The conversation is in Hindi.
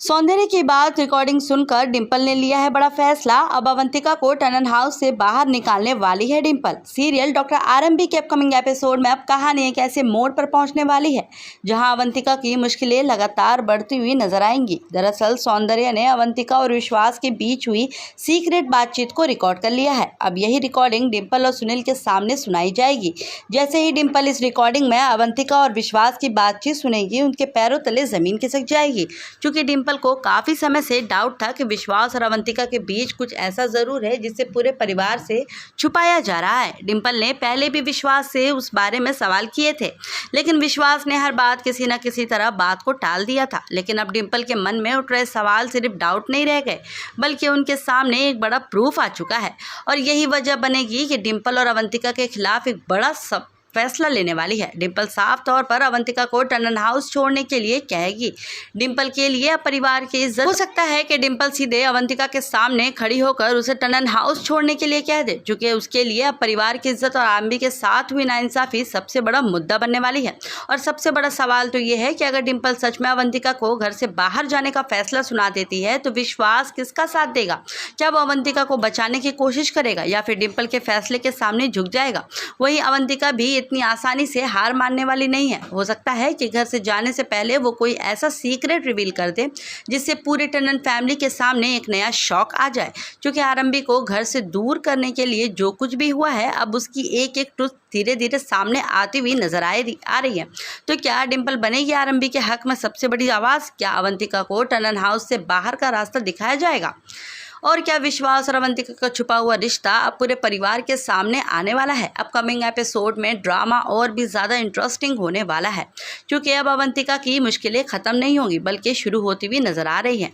सौंदर्य की बात रिकॉर्डिंग सुनकर डिंपल ने लिया है बड़ा फैसला। अब अवंतिका को टनन हाउस से बाहर निकालने वाली है डिंपल। सीरियल डॉक्टर आरएमबी के अपकमिंग एपिसोड में अब कहानी एक ऐसे मोड़ पर पहुंचने वाली है जहां अवंतिका की मुश्किलें लगातार बढ़ती हुई नजर आएंगी। दरअसल सौंदर्य ने अवंतिका और विश्वास के बीच हुई सीक्रेट बातचीत को रिकॉर्ड कर लिया है। अब यही रिकॉर्डिंग डिंपल और सुनील के सामने सुनाई जाएगी। जैसे ही डिंपल इस रिकॉर्डिंग में अवंतिका और विश्वास की बातचीत सुनेगी, उनके पैरों तले जमीन खिसक जाएगी। क्योंकि डिंपल को काफी समय से डाउट था कि विश्वास और अवंतिका के बीच कुछ ऐसा जरूर है जिसे पूरे परिवार से छुपाया जा रहा है। डिंपल ने पहले भी विश्वास से उस बारे में सवाल किए थे, लेकिन विश्वास ने हर बात किसी न किसी तरह बात को टाल दिया था। लेकिन अब डिंपल के मन में उठ रहे सवाल सिर्फ डाउट नहीं रह गए, बल्कि उनके सामने एक बड़ा प्रूफ आ चुका है। और यही वजह बनेगी कि डिंपल और अवंतिका के खिलाफ एक बड़ा फैसला लेने वाली है। डिंपल साफ तौर पर अवंतिका को टनन हाउस छोड़ने के लिए कहेगी। डिंपल के लिए परिवार की इज्जत हो सकता है कि डिंपल सीधे अवंतिका के सामने खड़ी होकर उसे टनन हाउस छोड़ने के लिए कह दे, क्योंकि उसके लिए अब परिवार की इज्जत और आरएमबी के साथ हुई नाइंसाफी सबसे बड़ा मुद्दा बनने वाली है। और सबसे बड़ा सवाल तो ये है कि अगर डिंपल सच में अवंतिका को घर से बाहर जाने का फैसला सुना देती है तो विश्वास किसका साथ देगा? क्या वो अवंतिका को बचाने की कोशिश करेगा या फिर डिंपल के फैसले के सामने झुक जाएगा? वही अवंतिका भी इतनी आसानी से हार मानने वाली नहीं है। हो सकता है कि घर से जाने से पहले वो कोई ऐसा सीक्रेट रिवील कर दे जिससे पूरे टनन फैमिली के सामने एक नया शॉक आ जाए। क्योंकि आरएमबी को घर से दूर करने के लिए जो कुछ भी हुआ है, अब उसकी एक एक ट्रुथ धीरे धीरे सामने आती हुई नजर आ रही है। तो क्या डिंपल बनेगी आरएमबी के हक में सबसे बड़ी आवाज़? क्या अवंतिका को टनन हाउस से बाहर का रास्ता दिखाया जाएगा? और क्या विश्वास और अवंतिका का छुपा हुआ रिश्ता अब पूरे परिवार के सामने आने वाला है? अपकमिंग एपिसोड में ड्रामा और भी ज़्यादा इंटरेस्टिंग होने वाला है, क्योंकि अब अवंतिका की मुश्किलें ख़त्म नहीं होंगी बल्कि शुरू होती हुई नजर आ रही हैं।